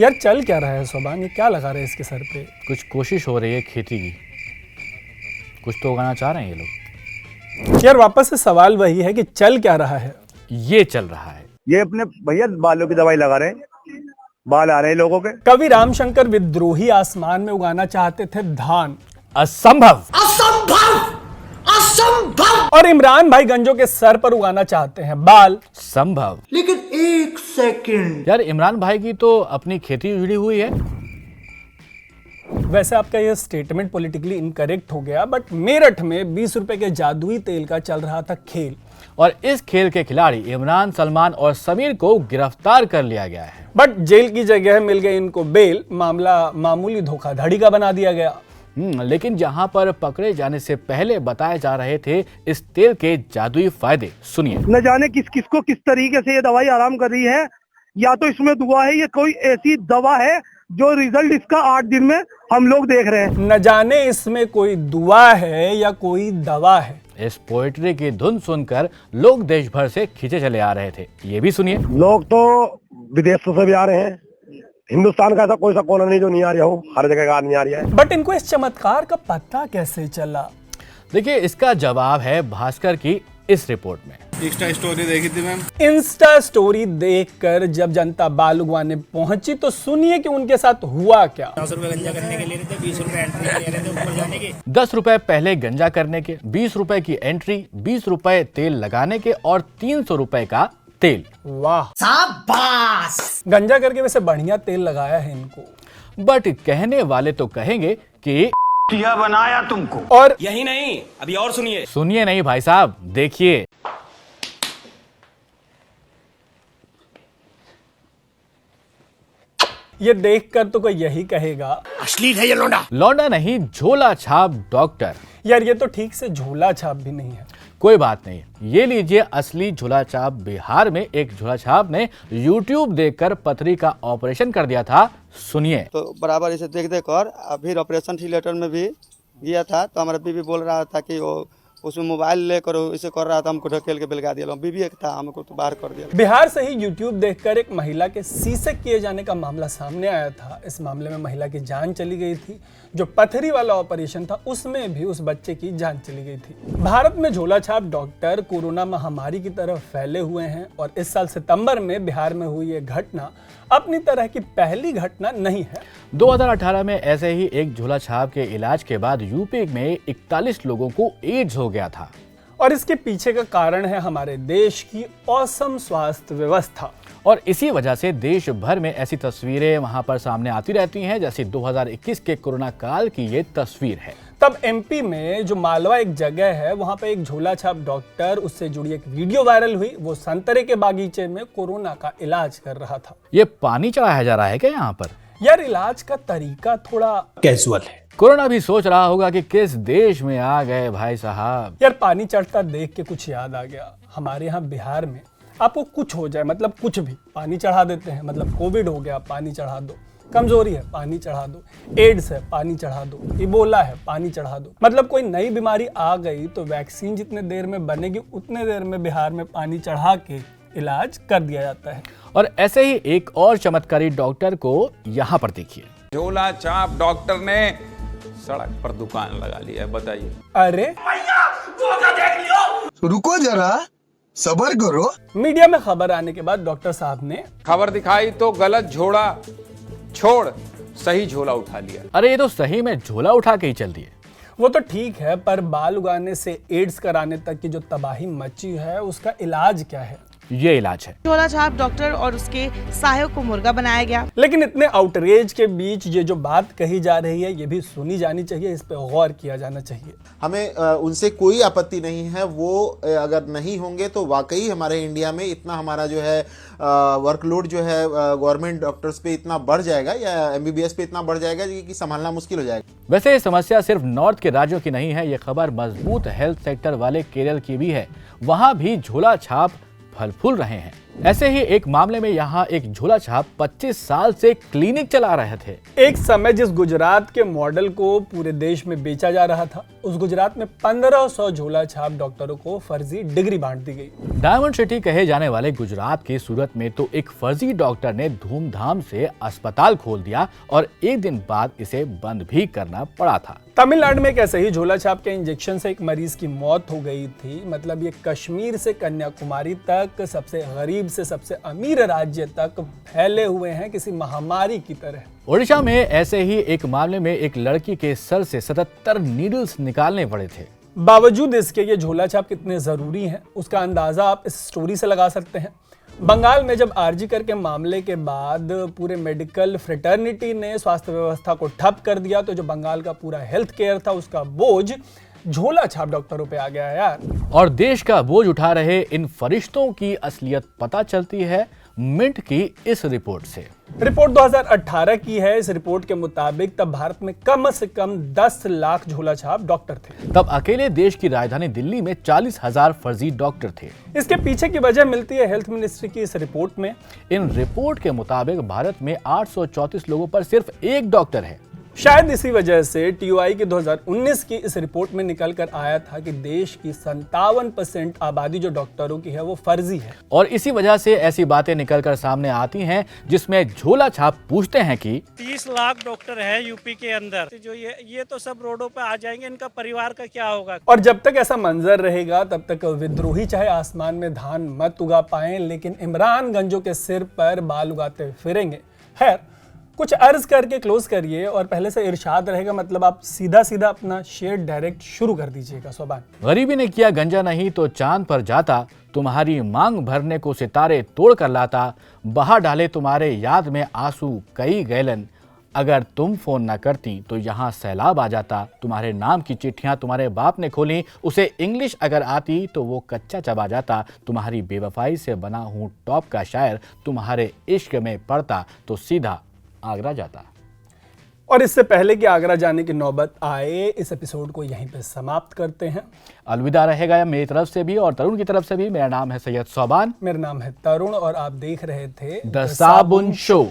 यार चल क्या रहा है सोबान, ये क्या लगा रहे हैं इसके सर पे? कुछ कोशिश हो रही है खेती की, कुछ तो उगाना चाह रहे हैं ये लोग। यार वापस से सवाल वही है कि चल क्या रहा है? ये चल रहा है, ये अपने भैया बालों की दवाई लगा रहे हैं, बाल आ रहे हैं लोगों के। कवि रामशंकर विद्रोही आसमान में उगाना चाहते थे धान, असंभव। और इमरान भाई गंजों के सर पर उगाना चाहते हैं बाल, संभव। लेकिन एक सेकंड, यार इमरान भाई की तो अपनी खेती जुड़ी हुई है। वैसे आपका यह स्टेटमेंट पॉलिटिकली इनकरेक्ट हो गया, बट मेरठ में 20 रुपए के जादुई तेल का चल रहा था खेल, और इस खेल के खिलाड़ी इमरान, सलमान और समीर को गिरफ्तार कर लिया गया है। बट जेल की जगह मिल गई इनको बेल, मामला मामूली धोखाधड़ी का बना दिया गया। लेकिन जहां पर पकड़े जाने से पहले बताए जा रहे थे इस तेल के जादुई फायदे, सुनिए। न जाने किस किस को किस तरीके से ये दवाई आराम कर रही है, या तो इसमें दुआ है, ये कोई ऐसी दवा है जो रिजल्ट इसका 8 दिन में हम लोग देख रहे हैं। न जाने इसमें कोई दुआ है या कोई दवा है। इस पोएट्री की धुन सुनकर लोग देश भर से खींचे चले आ रहे थे, ये भी सुनिए। लोग तो विदेशों से भी आ रहे हैं, हिंदुस्तान का ऐसा कोई सा कोना नहीं जो नहीं आ रहा हो, हर जगह का आदमी आ रहा है। बट इनको इस चमत्कार का पता कैसे चला? देखिए, इसका जवाब है भास्कर की इस रिपोर्ट में। इंस्टा स्टोरी देखी थी मैम। इंस्टा स्टोरी देखकर जब जनता बाल उगवाने पहुंची तो सुनिए कि उनके साथ हुआ क्या। 10 रुपए गंजा करने के लिए थे, 20 रुपए एंट्री के लिए थे ऊपर जाने के। 10 रुपए पहले गंजा करने के, 20 रुपए की एंट्री, 20 रुपए तेल लगाने के और 300 रुपए का तेल। वाह, शाबाश। गंजा करके वैसे बढ़िया तेल लगाया है इनको। बट कहने वाले तो कहेंगे कि क्या बनाया तुमको। और यही नहीं, अभी और सुनिए। सुनिए नहीं भाई साहब, देखिए। ये देखकर तो कोई यही कहेगा अश्लील है ये लौंडा। लौंडा नहीं, झोला छाप डॉक्टर। यार ये तो ठीक से झोला छाप भी नहीं है। कोई बात नहीं, ये लीजिए असली झोला छाप। बिहार में एक झोला छाप ने YouTube देखकर पथरी का ऑपरेशन कर दिया था, सुनिए। तो बराबर इसे देख देख कर फिर ऑपरेशन थिएटर में भी गया था, तो हमारा बीबी बोल रहा था कि वो उसमें मोबाइल लेकर इसे कर रहा था, हमको ढकेल के बेलगा दिया। बीबी एक था, हमको तो बाहर कर दिया। बिहार से ही YouTube देखकर एक महिला के सीसेक किए जाने का मामला सामने आया था। इस मामले में महिला की जान चली गई थी। जो पथरी वाला ऑपरेशन था उसमें भी उस बच्चे की जान चली गई थी। भारत में झोला छाप डॉक्टर कोरोना महामारी की तरफ फैले हुए हैं और इस साल सितंबर में बिहार में हुई ये घटना अपनी तरह की पहली घटना नहीं है। 2018 में ऐसे ही एक झोला छाप के इलाज के बाद यूपी में 41 लोगों को एड्स हो गया था। और इसके पीछे का कारण है हमारे देश की औसम स्वास्थ्य व्यवस्था। और इसी वजह से देश भर में ऐसी तस्वीरें वहां पर सामने आती रहती हैं, जैसे 2021 के कोरोना काल की ये तस्वीर है। तब एमपी में जो मालवा एक जगह है, वहां पे एक झोला छाप डॉक्टर, उससे जुड़ी एक वीडियो वायरल हुई। वो संतरे के बागीचे में कोरोना का इलाज कर रहा था। ये पानी चढ़ाया जा रहा है क्या यहाँ पर? यार इलाज का तरीका थोड़ा कैजुअल है। कोरोना भी सोच रहा होगा कि किस देश में आ गए भाई साहब। यार पानी चढ़ता देख के कुछ याद आ गया। हमारे यहाँ बिहार में आपको कुछ हो जाए, मतलब कुछ भी, पानी चढ़ा देते हैं। मतलब कोविड हो गया, पानी चढ़ा दो। कमजोरी है, पानी चढ़ा दो। एड्स है, पानी चढ़ा दो। इबोला है, पानी चढ़ा दो। मतलब कोई नई बीमारी आ गई तो वैक्सीन जितने देर में बनेगी उतने देर में बिहार में पानी चढ़ा के इलाज कर दिया जाता है। और ऐसे ही एक और चमत्कारी डॉक्टर को यहाँ पर देखिए। झोला छाप डॉक्टर ने सड़क पर दुकान लगा लिया है, बताइए। अरे रुको जरा, सबर करो। मीडिया में खबर आने के बाद डॉक्टर साहब ने खबर दिखाई तो गलत झोला छोड़ सही झोला उठा लिया। अरे ये तो सही में झोला उठा के ही चल दिए। वो तो ठीक है, पर बाल उगाने से एड्स कराने तक की जो तबाही मची है उसका इलाज क्या है? ये इलाज है। झोला छाप डॉक्टर और उसके सहायक को मुर्गा बनाया गया। लेकिन इतने आउटरेज के बीच ये जो बात कही जा रही है ये भी सुनी जानी चाहिए, इस पे गौर किया जाना चाहिए। हमें उनसे कोई आपत्ति नहीं है। वो अगर नहीं होंगे तो वाकई हमारे इंडिया में इतना हमारा जो है वर्कलोड जो है गवर्नमेंट डॉक्टर्स पे इतना बढ़ जाएगा या एमबीबीएस पे इतना बढ़ जाएगा कि संभालना मुश्किल हो जाएगा। वैसे ये समस्या सिर्फ नॉर्थ के राज्यों की नहीं है। ये खबर मजबूत हेल्थ सेक्टर वाले केरल की भी है। वहां भी झोला छाप फल फूल रहे हैं। ऐसे ही एक मामले में यहाँ एक झोला छाप 25 साल से क्लिनिक चला रहे थे। एक समय जिस गुजरात के मॉडल को पूरे देश में बेचा जा रहा था, उस गुजरात में 1500 झोला छाप डॉक्टरों को फर्जी डिग्री बांट दी गई। डायमंड सिटी कहे जाने वाले गुजरात के सूरत में तो एक फर्जी डॉक्टर ने धूमधाम से अस्पताल खोल दिया और एक दिन बाद इसे बंद भी करना पड़ा था। तमिलनाडु में एक ऐसे ही झोला छाप के इंजेक्शन से एक मरीज की मौत हो गई थी। मतलब ये कश्मीर से कन्याकुमारी तक सबसे गरीब से सबसे अमीर राज्य तक फैले हुए हैं किसी महामारी की तरह। ओडिशा में ऐसे ही एक मामले में एक लड़की के सर से 77 नीडल्स निकालने पड़े थे। बावजूद इसके ये झोला छाप कितने जरूरी हैं, उसका अंदाजा आप इस स्टोरी से लगा सकते हैं। बंगाल में जब आरजी कर के मामले के बाद पूरे मेडिकल फ्रेटर्निटी ने स्वास्थ्य व्यवस्था को ठप कर दिया, तो जो बंगाल का पूरा हेल्थ केयर था उसका बोझ झोला छाप डॉक्टरों पे आ गया यार। और देश का बोझ उठा रहे इन फरिश्तों की असलियत पता चलती है मिंट की इस रिपोर्ट से। रिपोर्ट 2018 की है। इस रिपोर्ट के मुताबिक तब भारत में कम से कम 10 लाख झोला छाप डॉक्टर थे। तब अकेले देश की राजधानी दिल्ली में 40,000 फर्जी डॉक्टर थे। इसके पीछे की वजह मिलती है हेल्थ मिनिस्ट्री की इस रिपोर्ट में। इन रिपोर्ट के मुताबिक भारत में 834 लोगों पर सिर्फ एक डॉक्टर है। शायद इसी वजह से टीओआई की 2019 की इस रिपोर्ट में निकल कर आया था कि देश की 57% आबादी जो डॉक्टरों की है वो फर्जी है। और इसी वजह से ऐसी बातें निकल कर सामने आती हैं जिसमें झोला छाप पूछते हैं कि 30 लाख डॉक्टर है यूपी के अंदर, जो ये तो सब रोडों पे आ जाएंगे, इनका परिवार का क्या होगा। और जब तक ऐसा मंजर रहेगा तब तक विद्रोही चाहे आसमान में धान मत उगा पाए, लेकिन इमरान गंजों के सिर पर बाल उगाते फिरेंगे। खैर, कुछ अर्ज करके क्लोज करिए और पहले से इरशाद रहेगा, मतलब आप सीधा सीधा अपना शेयर डायरेक्ट शुरू कर दीजिएगा। सोबान, गरीबी ने किया गंजा नहीं तो चांद पर जाता, तुम्हारी मांग भरने को सितारे तोड़ कर लाता, बहा डाले तुम्हारे याद में आंसू कई गैलन, अगर तुम फोन न करती तो यहाँ सैलाब आ जाता, तुम्हारे नाम की चिट्ठियाँ तुम्हारे बाप ने खोली, उसे इंग्लिश अगर आती तो वो कच्चा चबा जाता, तुम्हारी बेवफाई से बना हूँ टॉप का शायर, तुम्हारे इश्क में पड़ता तो सीधा आगरा जाता। और इससे पहले कि आगरा जाने की नौबत आए, इस एपिसोड को यहीं पे समाप्त करते हैं। अलविदा रहेगा मेरी तरफ से भी और तरुण की तरफ से भी। मेरा नाम है सैयद सोबान, मेरा नाम है तरुण और आप देख रहे थे द साबुन शो।